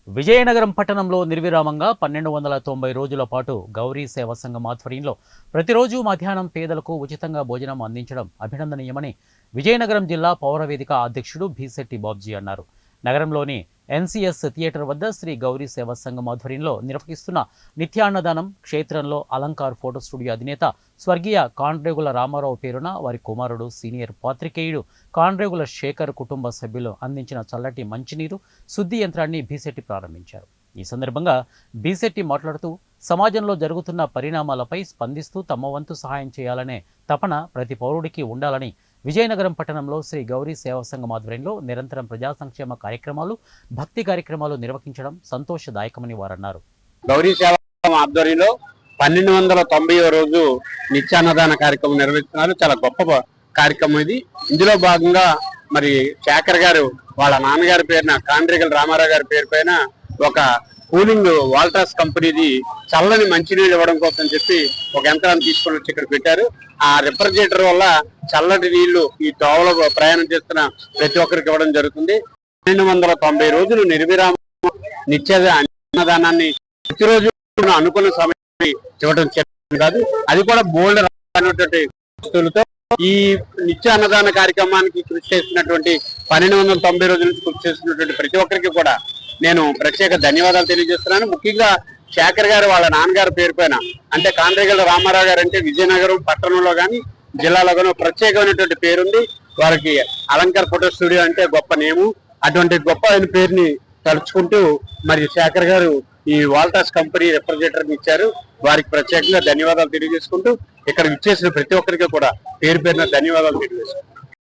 విజయనగరం పట్టణంలో నిర్విరామంగా 1290 రోజుల పాటు గౌరీ సేవా సంఘం ఆధ్వర్యంలో ప్రతిరోజు మధ్యాహ్నం పేదలకు ఉచితంగా భోజనం అందించడం అభినందనీయమని విజయనగరం జిల్లా పౌరవేదిక అధ్యక్షుడు భీశెట్టి బాబ్జీ అన్నారు. నగరంలోని ఎన్సీఎస్ థియేటర్ వద్ద శ్రీ గౌరీ సేవా సంఘం ఆధ్వర్యంలో నిర్వహిస్తున్న నిత్యాన్నదానం క్షేత్రంలో అలంకార్ ఫోటో స్టూడియో అధినేత స్వర్గీయ కాండ్రేగుల రామారావు పేరున వారి కుమారుడు సీనియర్ పాత్రికేయుడు కాండ్రేగుల శేఖర్ కుటుంబ సభ్యులు అందించిన చల్లటి మంచినీరు శుద్ధి యంత్రాన్ని భీశెట్టి ప్రారంభించారు. ఈ సందర్భంగా భీశెట్టి మాట్లాడుతూ సమాజంలో జరుగుతున్న పరిణామాలపై స్పందిస్తూ తమ వంతు సహాయం చేయాలనే తపన ప్రతి పౌరుడికి ఉండాలని విజయనగరం పట్టణంలో శ్రీ గౌరీ సేవా సంఘం ఆధ్వర్యంలో నిరంతరం ప్రజా సంక్షేమ కార్యక్రమాలు, భక్తి కార్యక్రమాలు నిర్వహించడం సంతోషదాయకమని వారన్నారు. గౌరీ సేవా సంఘం ఆధ్వర్యంలో 1290వ రోజు నిత్యాన్నదాన కార్యక్రమం నిర్వహిస్తున్నారు. చాలా గొప్ప కార్యక్రమం ఇది. ఇందులో భాగంగా మరి శేఖర్ గారు వాళ్ళ నాన్నగారి పేరున కాండ్రేగుల రామారావు గారి పేరు పైన ఒక కూలింగ్ వాల్టాస్ కంపెనీది చల్లని మంచినీళ్ళు ఇవ్వడం కోసం చెప్పి ఒక యంత్రాన్ని తీసుకొని వచ్చి ఇక్కడ పెట్టారు. ఆ రిఫ్రిజిరేటర్ వల్ల చల్లటి నీళ్లు ఈ దోవలో ప్రయాణం చేస్తున్న ప్రతి ఒక్కరికి ఇవ్వడం జరుగుతుంది. 1290 రోజులు నిర్విరామ నిత్య అన్నదానాన్ని ప్రతిరోజు అనుకున్న సమయాన్ని ఇవ్వడం కాదు, అది కూడా బోల్డ్ అనేటువంటి వస్తువులతో ఈ నిత్య అన్నదాన కార్యక్రమానికి కృషి చేస్తున్నటువంటి 1290 రోజుల నుంచి కృషి చేస్తున్నటువంటి ప్రతి ఒక్కరికి కూడా నేను ప్రత్యేక ధన్యవాదాలు తెలియజేస్తున్నాను. ముఖ్యంగా శేఖర్ గారు వాళ్ళ నాన్నగారి పేరు పైన అంటే కాండ్రేగుల రామారావు గారు అంటే విజయనగరం పట్టణంలో కానీ జిల్లాలో కానీ ప్రత్యేకమైనటువంటి పేరుంది. వారికి అలంకార్ ఫోటో స్టూడియో అంటే గొప్ప నేము. అటువంటి గొప్ప ఆయన పేరుని తలుచుకుంటూ మరి శేఖర్ గారు ఈ వాల్టాస్ కంపెనీ రిఫ్రిజిరేటర్ ఇచ్చారు. వారికి ప్రత్యేకంగా ధన్యవాదాలు తెలియజేసుకుంటూ ఇక్కడ ఇచ్చేసిన ప్రతి ఒక్కరికి కూడా పేరు పేరున ధన్యవాదాలు తెలియజేసుకుంటారు.